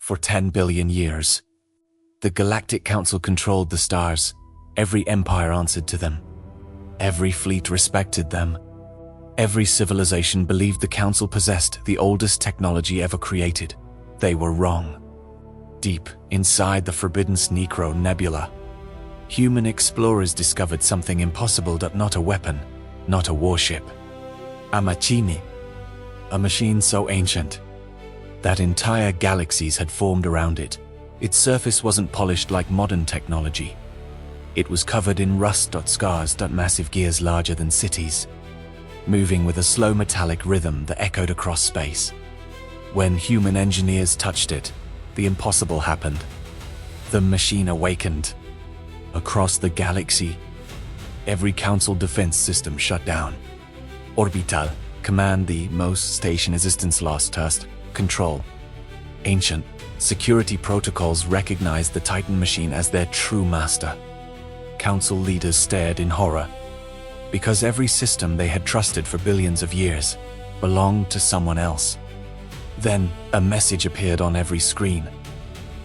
For 10 billion years. The Galactic Council controlled the stars. Every empire answered to them. Every fleet respected them. Every civilization believed the Council possessed the oldest technology ever created. They were wrong. Deep inside the forbidden Necro Nebula, human explorers discovered something impossible, not a weapon, not a warship. A machine. A machine so ancient that entire galaxies had formed around it. Its surface wasn't polished like modern technology. It was covered in rust. Scars. Massive gears larger than cities, moving with a slow metallic rhythm that echoed across space. When human engineers touched it, the impossible happened. The machine awakened. Across the galaxy, every Council defense system shut down. Orbital, command the most station existence lost test, control. Ancient security protocols recognized the Titan machine as their true master. Council leaders stared in horror, because every system they had trusted for billions of years belonged to someone else. Then a message appeared on every screen,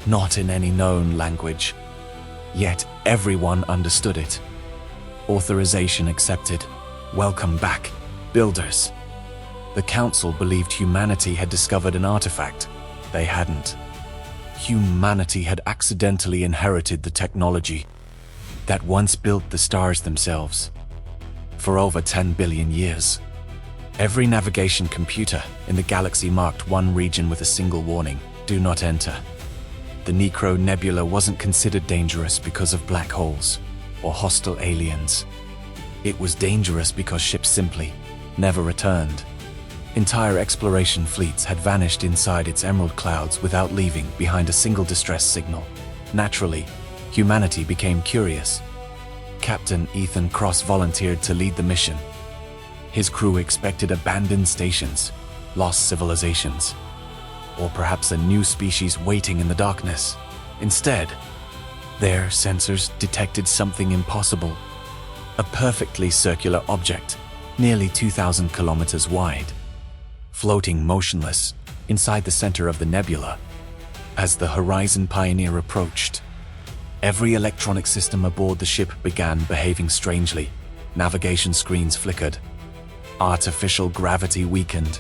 not in any known language. Yet everyone understood it. Authorization accepted. Welcome back, builders. The Council believed humanity had discovered an artifact. They hadn't. Humanity had accidentally inherited the technology that once built the stars themselves. For over 10 billion years, every navigation computer in the galaxy marked one region with a single warning: do not enter. The Necro Nebula wasn't considered dangerous because of black holes or hostile aliens. It was dangerous because ships simply never returned. Entire exploration fleets had vanished inside its emerald clouds without leaving behind a single distress signal. Naturally, humanity became curious. Captain Ethan Cross volunteered to lead the mission. His crew expected abandoned stations, lost civilizations, or perhaps a new species waiting in the darkness. Instead, their sensors detected something impossible: a perfectly circular object, nearly 2,000 kilometers wide, floating motionless inside the center of the nebula. As the Horizon Pioneer approached, every electronic system aboard the ship began behaving strangely. Navigation screens flickered. Artificial gravity weakened.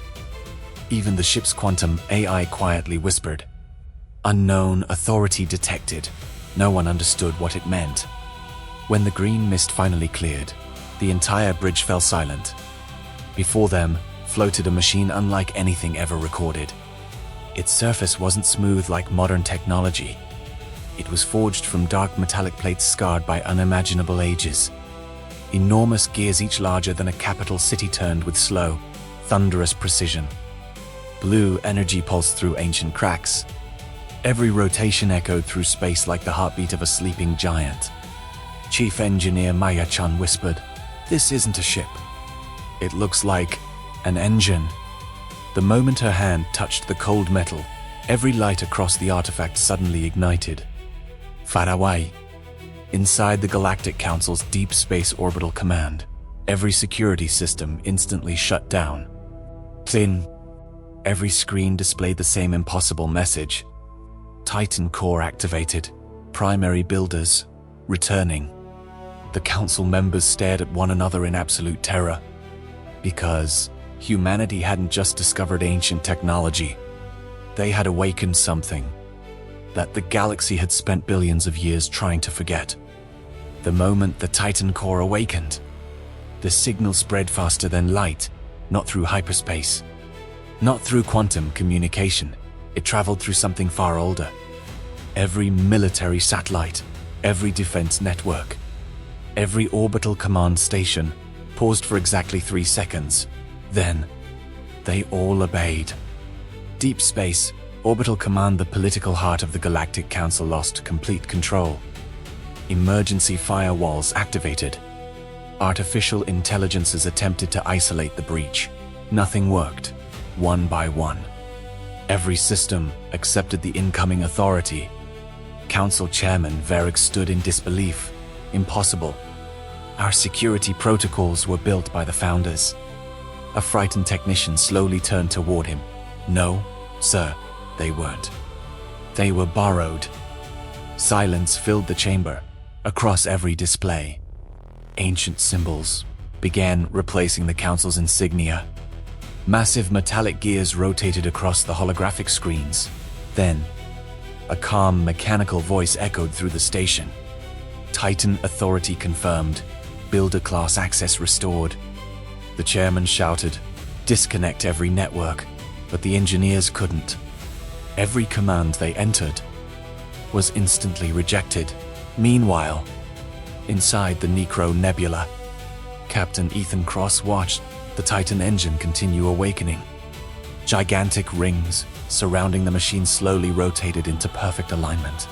Even the ship's quantum AI quietly whispered. Unknown authority detected. No one understood what it meant. When the green mist finally cleared, the entire bridge fell silent. Before them floated a machine unlike anything ever recorded. Its surface wasn't smooth like modern technology. It was forged from dark metallic plates scarred by unimaginable ages. Enormous gears, each larger than a capital city, turned with slow, thunderous precision. Blue energy pulsed through ancient cracks. Every rotation echoed through space like the heartbeat of a sleeping giant. Chief Engineer Maya-chan whispered, "This isn't a ship. It looks like an engine." The moment her hand touched the cold metal, every light across the artifact suddenly ignited. Far away, inside the Galactic Council's Deep Space Orbital Command, every security system instantly shut down. Thin, every screen displayed the same impossible message: Titan core activated, primary builders returning. The Council members stared at one another in absolute terror, because humanity hadn't just discovered ancient technology. They had awakened something that the galaxy had spent billions of years trying to forget. The moment the Titan core awakened, the signal spread faster than light, not through hyperspace, not through quantum communication. It traveled through something far older. Every military satellite, every defense network, every orbital command station paused for exactly 3 seconds. Then, they all obeyed. Deep space, orbital command, the political heart of the Galactic Council, lost complete control. Emergency firewalls activated. Artificial intelligences attempted to isolate the breach. Nothing worked. One by one, every system accepted the incoming authority. Council Chairman Varric stood in disbelief. Impossible. Our security protocols were built by the founders. A frightened technician slowly turned toward him. No, sir, they weren't. They were borrowed. Silence filled the chamber, across every display. Ancient symbols began replacing the Council's insignia. Massive metallic gears rotated across the holographic screens. Then, a calm, mechanical voice echoed through the station. Titan authority confirmed. Builder class access restored. The chairman shouted, "Disconnect every network," but the engineers couldn't. Every command they entered was instantly rejected. Meanwhile, inside the Necro Nebula, Captain Ethan Cross watched the Titan engine continue awakening. Gigantic rings surrounding the machine slowly rotated into perfect alignment.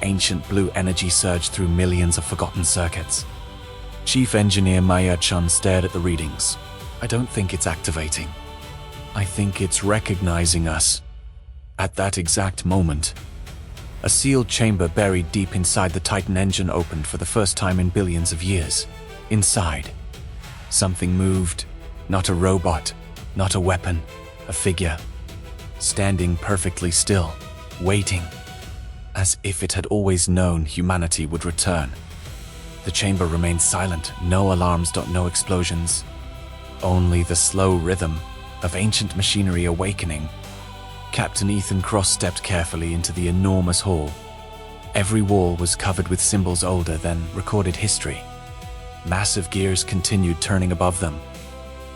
Ancient blue energy surged through millions of forgotten circuits. Chief Engineer Maya Chun stared at the readings. "I don't think it's activating. I think it's recognizing us." At that exact moment, a sealed chamber buried deep inside the Titan engine opened for the first time in billions of years. Inside, something moved. Not a robot, not a weapon, a figure. Standing perfectly still, waiting, as if it had always known humanity would return. The chamber remained silent, no alarms, no explosions. Only the slow rhythm of ancient machinery awakening. Captain Ethan Cross stepped carefully into the enormous hall. Every wall was covered with symbols older than recorded history. Massive gears continued turning above them.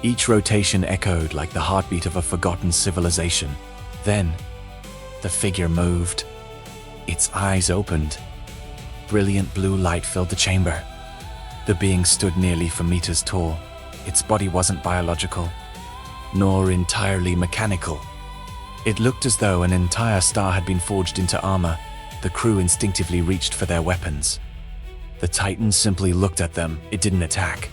Each rotation echoed like the heartbeat of a forgotten civilization. Then, the figure moved. Its eyes opened. Brilliant blue light filled the chamber. The being stood nearly 4 meters tall. Its body wasn't biological, nor entirely mechanical. It looked as though an entire star had been forged into armor. The crew instinctively reached for their weapons. The Titan simply looked at them. It didn't attack.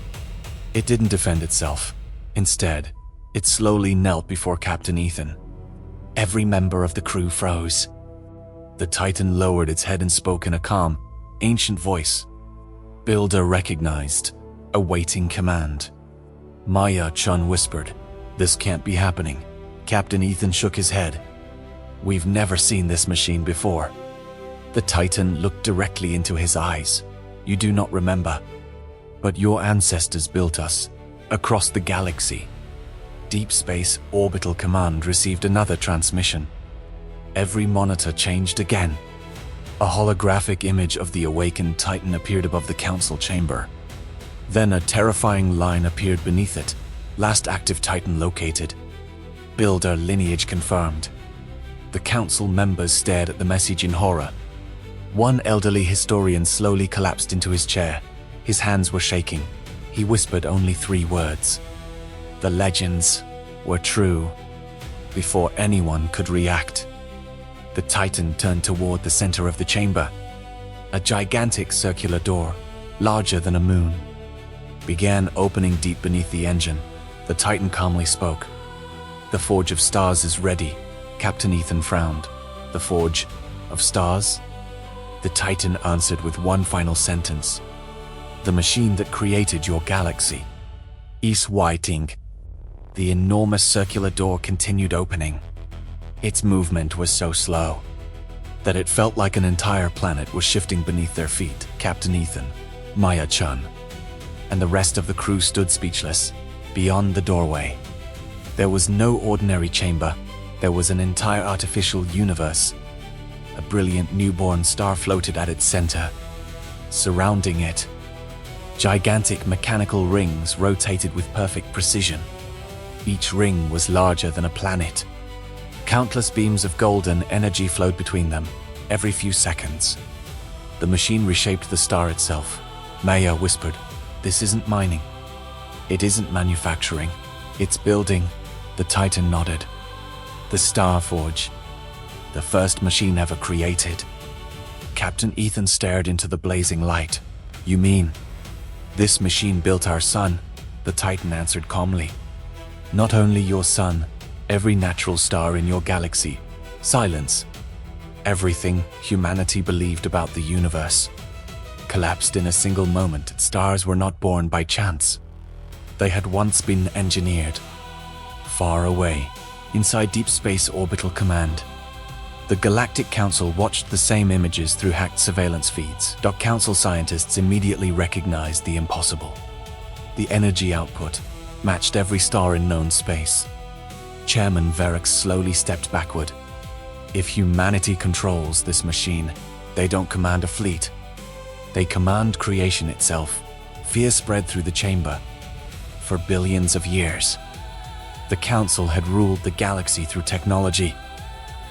It didn't defend itself. Instead, it slowly knelt before Captain Ethan. Every member of the crew froze. The Titan lowered its head and spoke in a calm, ancient voice. Builder recognized, awaiting command. Maya Chun whispered, "This can't be happening." Captain Ethan shook his head. "We've never seen this machine before." The Titan looked directly into his eyes. "You do not remember, but your ancestors built us across the galaxy." Deep Space Orbital Command received another transmission. Every monitor changed again. A holographic image of the awakened Titan appeared above the Council chamber. Then a terrifying line appeared beneath it. "Last active Titan located. Builder lineage confirmed." The Council members stared at the message in horror. One elderly historian slowly collapsed into his chair. His hands were shaking. He whispered only 3 words. The legends were true. Before anyone could react, the Titan turned toward the center of the chamber. A gigantic circular door, larger than a moon, began opening deep beneath the engine. The Titan calmly spoke. "The Forge of Stars is ready." Captain Ethan frowned. "The Forge of Stars?" The Titan answered with one final sentence. "The machine that created your galaxy." HFY. The enormous circular door continued opening. Its movement was so slow that it felt like an entire planet was shifting beneath their feet. Captain Ethan, Maya Chun, and the rest of the crew stood speechless. Beyond the doorway, there was no ordinary chamber. There was an entire artificial universe. A brilliant newborn star floated at its center. Surrounding it, gigantic mechanical rings rotated with perfect precision. Each ring was larger than a planet. Countless beams of golden energy flowed between them, every few seconds. The machine reshaped the star itself. Maya whispered, "This isn't mining. It isn't manufacturing. It's building." The Titan nodded. "The Star Forge. The first machine ever created." Captain Ethan stared into the blazing light. "You mean, this machine built our sun?" The Titan answered calmly. "Not only your sun, every natural star in your galaxy." Silence. Everything humanity believed about the universe collapsed in a single moment. Stars were not born by chance. They had once been engineered. Far away, inside Deep Space Orbital Command, The Galactic Council watched the same images through hacked surveillance feeds. Council scientists immediately recognized the impossible. The energy output matched every star in known space. Chairman Verix slowly stepped backward. If humanity controls this machine, they don't command a fleet. They command creation itself. Fear spread through the chamber. For billions of years, the Council had ruled the galaxy through technology.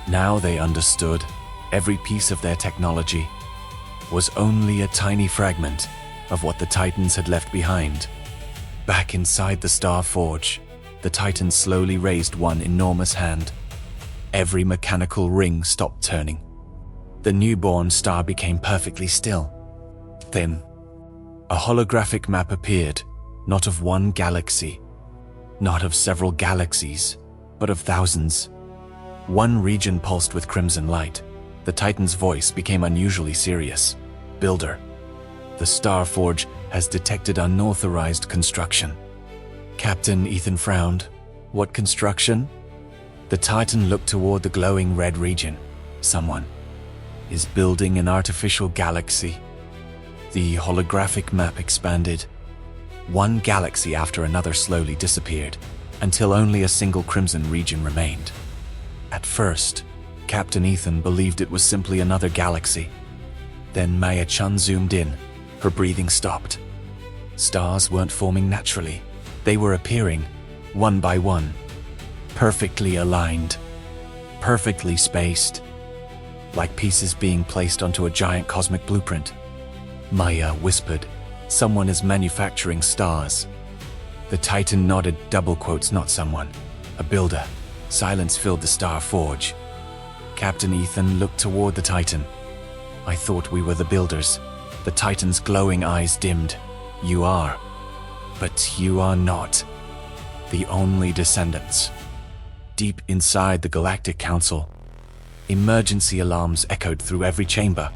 Now they understood every piece of their technology was only a tiny fragment of what the Titans had left behind. Back inside the Star Forge, the Titans slowly raised one enormous hand. Every mechanical ring stopped turning. The newborn star became perfectly still. Then, a holographic map appeared, not of one galaxy, not of several galaxies, but of thousands. One region pulsed with crimson light. The Titan's voice became unusually serious. Builder, the Star Forge has detected unauthorized construction. Captain Ethan frowned. What construction? The Titan looked toward the glowing red region. Someone is building an artificial galaxy. The holographic map expanded. One galaxy after another slowly disappeared, until only a single crimson region remained. At first, Captain Ethan believed it was simply another galaxy. Then Maya Chun zoomed in. Her breathing stopped. Stars weren't forming naturally. They were appearing, one by one, perfectly aligned, perfectly spaced, like pieces being placed onto a giant cosmic blueprint. Maya whispered, "Someone is manufacturing stars." The Titan nodded, double quotes, "Not someone, a builder." Silence filled the Star Forge. Captain Ethan looked toward the Titan. "I thought we were the builders." The Titan's glowing eyes dimmed. "You are, but you are not the only descendants." Deep inside the Galactic Council, emergency alarms echoed through every chamber.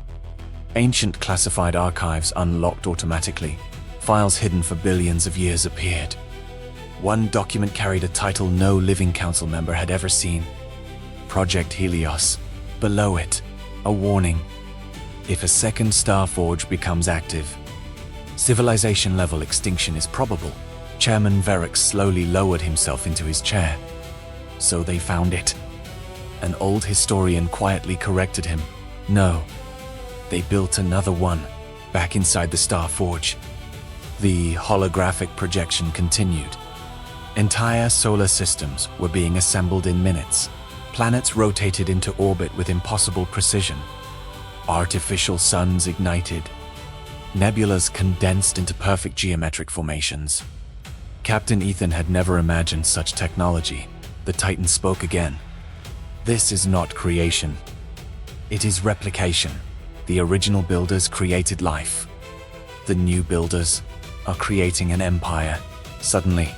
Ancient classified archives unlocked automatically. Files hidden for billions of years appeared. One document carried a title no living council member had ever seen. Project Helios. Below it, a warning. If a second Star Forge becomes active, civilization-level extinction is probable. Chairman Verix slowly lowered himself into his chair. So they found it. An old historian quietly corrected him. No, they built another one, back inside the Star Forge. The holographic projection continued. Entire solar systems were being assembled in minutes. Planets rotated into orbit with impossible precision. Artificial suns ignited. Nebulas condensed into perfect geometric formations. Captain Ethan had never imagined such technology. The Titan spoke again. "This is not creation. It is replication. The original builders created life. The new builders are creating an empire." Suddenly,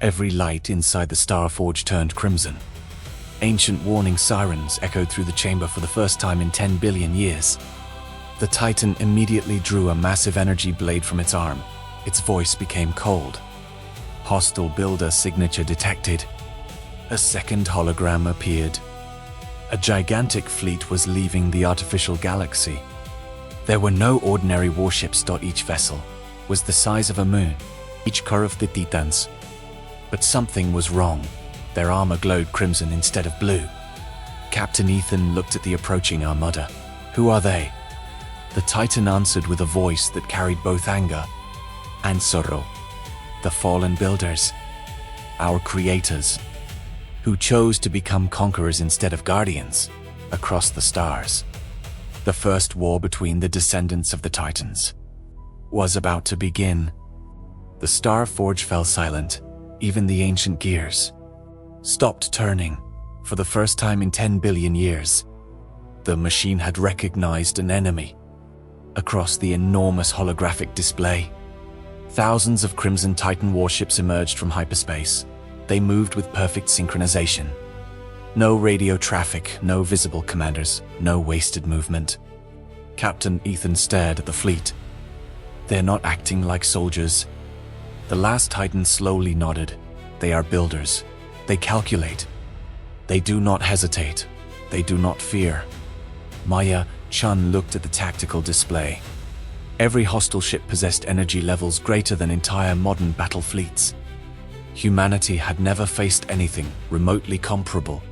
every light inside the Star Forge turned crimson. Ancient warning sirens echoed through the chamber for the first time in 10 billion years. The Titan immediately drew a massive energy blade from its arm. Its voice became cold. "Hostile builder signature detected." A second hologram appeared. A gigantic fleet was leaving the artificial galaxy. There were no ordinary warships. Each vessel was the size of a moon, each car of the Titans. But something was wrong. Their armor glowed crimson instead of blue. Captain Ethan looked at the approaching armada. "Who are they?" The Titan answered with a voice that carried both anger and sorrow. "The fallen builders, our creators, who chose to become conquerors instead of guardians across the stars." The first war between the descendants of the Titans was about to begin. The Star Forge fell silent. Even the ancient gears stopped turning. For the first time in 10 billion years, the machine had recognized an enemy. Across the enormous holographic display, thousands of Crimson Titan warships emerged from hyperspace. They moved with perfect synchronization. No radio traffic, no visible commanders, no wasted movement. Captain Ethan stared at the fleet. "They're not acting like soldiers." The last Titan slowly nodded. "They are builders. They calculate. They do not hesitate." They do not fear. Maya Chun looked at the tactical display. Every hostile ship possessed energy levels greater than entire modern battle fleets. Humanity had never faced anything remotely comparable.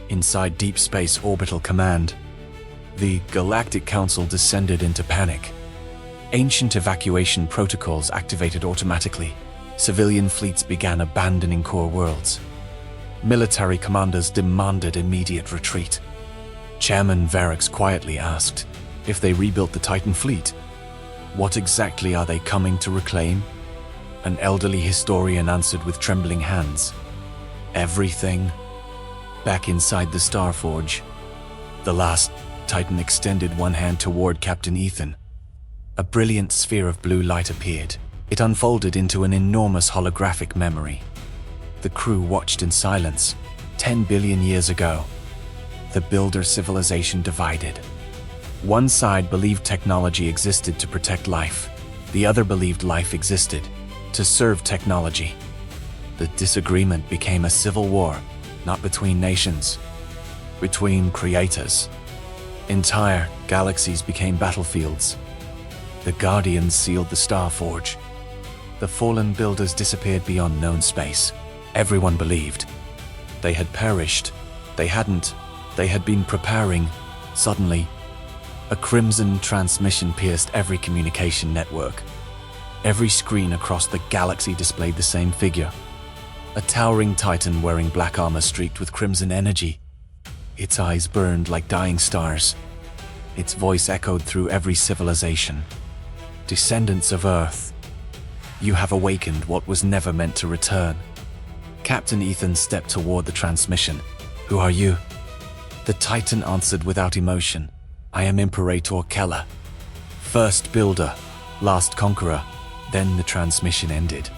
Inside Deep Space Orbital Command, the Galactic Council descended into panic. Ancient evacuation protocols activated automatically. Civilian fleets began abandoning core worlds. Military commanders demanded immediate retreat. Chairman Varix quietly asked, if they rebuilt the Titan fleet, what exactly are they coming to reclaim? An elderly historian answered with trembling hands, everything. Back inside the Starforge, the last Titan extended one hand toward Captain Ethan. A brilliant sphere of blue light appeared. It unfolded into an enormous holographic memory. The crew watched in silence. 10 billion years ago, the builder civilization divided. One side believed technology existed to protect life. The other believed life existed to serve technology. The disagreement became a civil war, not between nations, between creators. Entire galaxies became battlefields. The Guardians sealed the Starforge. The fallen builders disappeared beyond known space. Everyone believed they had perished. They hadn't. They had been preparing. Suddenly, a crimson transmission pierced every communication network. Every screen across the galaxy displayed the same figure. A towering Titan wearing black armor streaked with crimson energy. Its eyes burned like dying stars. Its voice echoed through every civilization. Descendants of Earth, you have awakened what was never meant to return. Captain Ethan stepped toward the transmission. Who are you? The Titan answered without emotion. I am Imperator Keller. First builder, last conqueror. Then the transmission ended.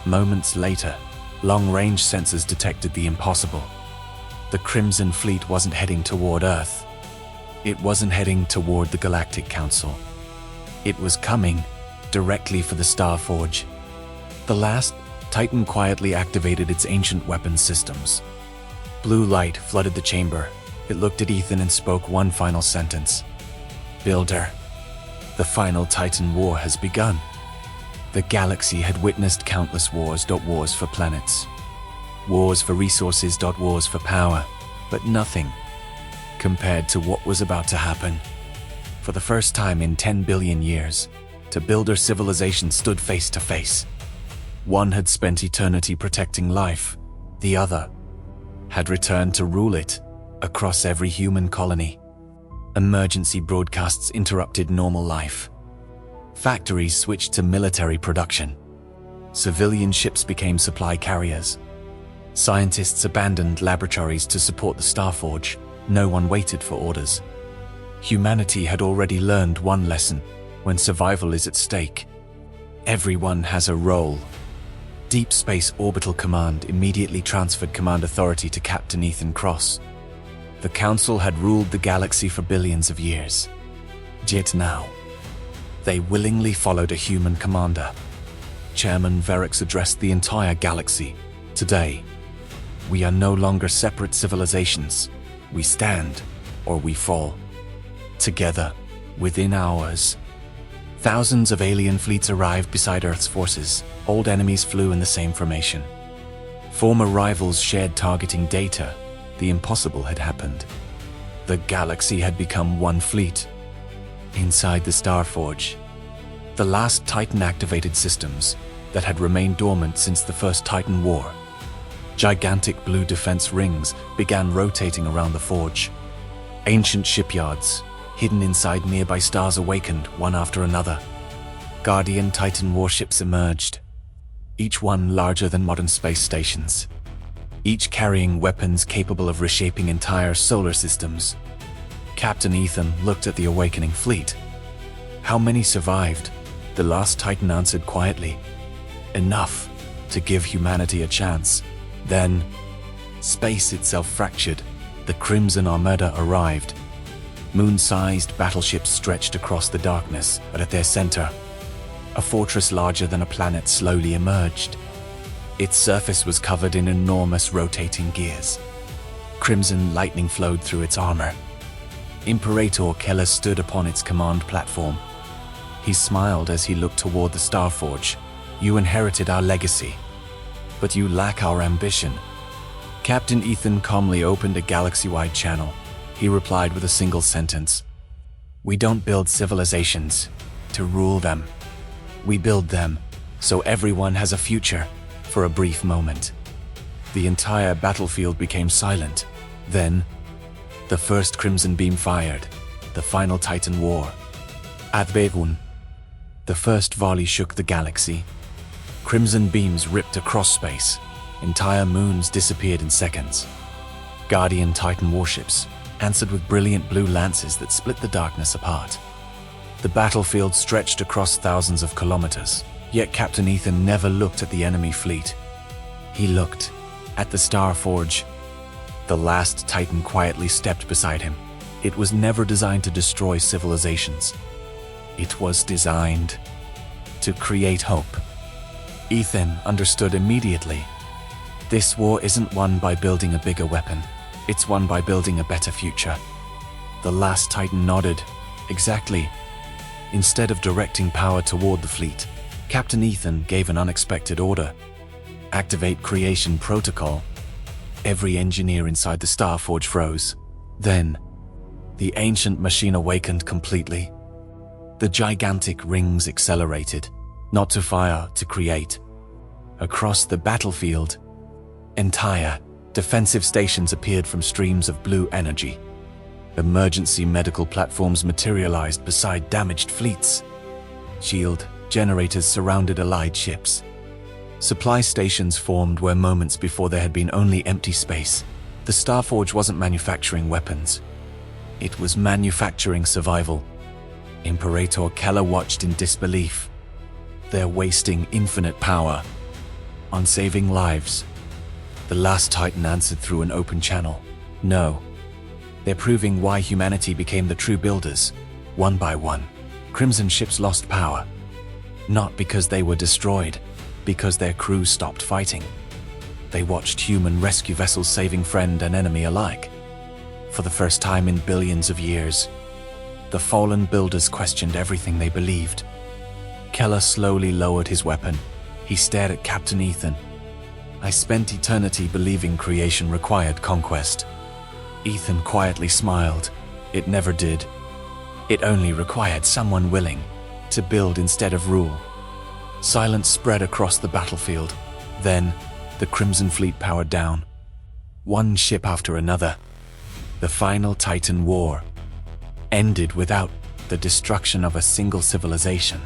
Moments later, long-range sensors detected the impossible. The Crimson Fleet wasn't heading toward Earth. It wasn't heading toward the Galactic Council. It was coming directly for the Starforge. The last Titan quietly activated its ancient weapons systems. Blue light flooded the chamber. It looked at Ethan and spoke one final sentence. Builder, the final Titan war has begun. The galaxy had witnessed countless wars. Wars for planets. Wars for resources. Wars for power. But nothing compared to what was about to happen. For the first time in 10 billion years, two builder civilizations stood face to face. One had spent eternity protecting life. The other had returned to rule it across every human colony. Emergency broadcasts interrupted normal life. Factories switched to military production. Civilian ships became supply carriers. Scientists abandoned laboratories to support the Starforge. No one waited for orders. Humanity had already learned one lesson: when survival is at stake, everyone has a role. Deep Space Orbital Command immediately transferred command authority to Captain Ethan Cross. The Council had ruled the galaxy for billions of years. Yet now, they willingly followed a human commander. Chairman Varix addressed the entire galaxy. Today, we are no longer separate civilizations. We stand, or we fall. Together, within hours, thousands of alien fleets arrived beside Earth's forces. Old enemies flew in the same formation. Former rivals shared targeting data. The impossible had happened. The galaxy had become one fleet. Inside the Starforge, the last Titan-activated systems that had remained dormant since the first Titan War. Gigantic blue defense rings began rotating around the forge. Ancient shipyards, hidden inside nearby stars, awakened one after another. Guardian Titan warships emerged, each one larger than modern space stations, each carrying weapons capable of reshaping entire solar systems. Captain Ethan looked at the awakening fleet. How many survived? The last Titan answered quietly. Enough to give humanity a chance. Then, space itself fractured. The Crimson Armada arrived. Moon-sized battleships stretched across the darkness, but at their center, a fortress larger than a planet slowly emerged. Its surface was covered in enormous rotating gears. Crimson lightning flowed through its armor. Imperator Keller stood upon its command platform. He smiled as he looked toward the Starforge. You inherited our legacy, but you lack our ambition. Captain Ethan calmly opened a galaxy-wide channel. He replied with a single sentence. We don't build civilizations to rule them. We build them so everyone has a future. For a brief moment, the entire battlefield became silent. Then, the first crimson beam fired, the final Titan war. Adbegun. The first volley shook the galaxy. Crimson beams ripped across space. Entire moons disappeared in seconds. Guardian Titan warships answered with brilliant blue lances that split the darkness apart. The battlefield stretched across thousands of kilometers, yet Captain Ethan never looked at the enemy fleet. He looked at the Starforge. The last Titan quietly stepped beside him. It was never designed to destroy civilizations. It was designed to create hope. Ethan understood immediately. This war isn't won by building a bigger weapon. It's won by building a better future. The last Titan nodded. Exactly. Instead of directing power toward the fleet, Captain Ethan gave an unexpected order. Activate creation protocol. Every engineer inside the Starforge froze. Then, the ancient machine awakened completely. The gigantic rings accelerated, not to fire, to create. Across the battlefield, entire defensive stations appeared from streams of blue energy. Emergency medical platforms materialized beside damaged fleets. Shield generators surrounded allied ships. Supply stations formed where moments before there had been only empty space. The Starforge wasn't manufacturing weapons. It was manufacturing survival. Imperator Keller watched in disbelief. They're wasting infinite power on saving lives. The last Titan answered through an open channel. No. They're proving why humanity became the true builders. One by one, Crimson ships lost power. Not because they were destroyed, because their crews stopped fighting. They watched human rescue vessels saving friend and enemy alike. For the first time in billions of years, the fallen builders questioned everything they believed. Keller slowly lowered his weapon. He stared at Captain Ethan. I spent eternity believing creation required conquest. Ethan quietly smiled. It never did. It only required someone willing to build instead of rule. Silence spread across the battlefield. Then, the Crimson Fleet powered down. One ship after another. The final Titan War ended without the destruction of a single civilization.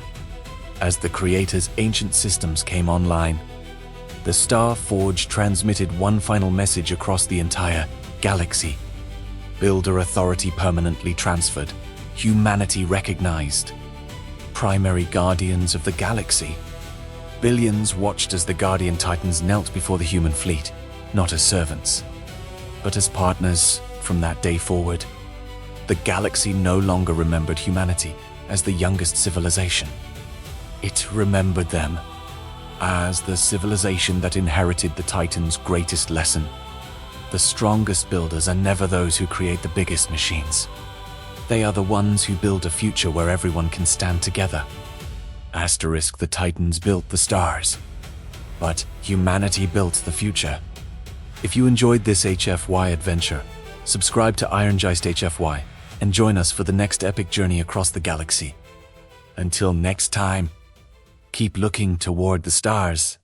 As the Creator's ancient systems came online, the Starforge transmitted one final message across the entire galaxy. Builder authority permanently transferred. Humanity recognized. Primary guardians of the galaxy. Billions watched as the Guardian Titans knelt before the human fleet, not as servants, but as partners. From that day forward, the galaxy no longer remembered humanity as the youngest civilization. It remembered them as the civilization that inherited the Titans' greatest lesson. The strongest builders are never those who create the biggest machines. They are the ones who build a future where everyone can stand together. Asterisk, the Titans built the stars, but humanity built the future. If you enjoyed this HFY adventure, subscribe to Irongeist HFY and join us for the next epic journey across the galaxy. Until next time, keep looking toward the stars.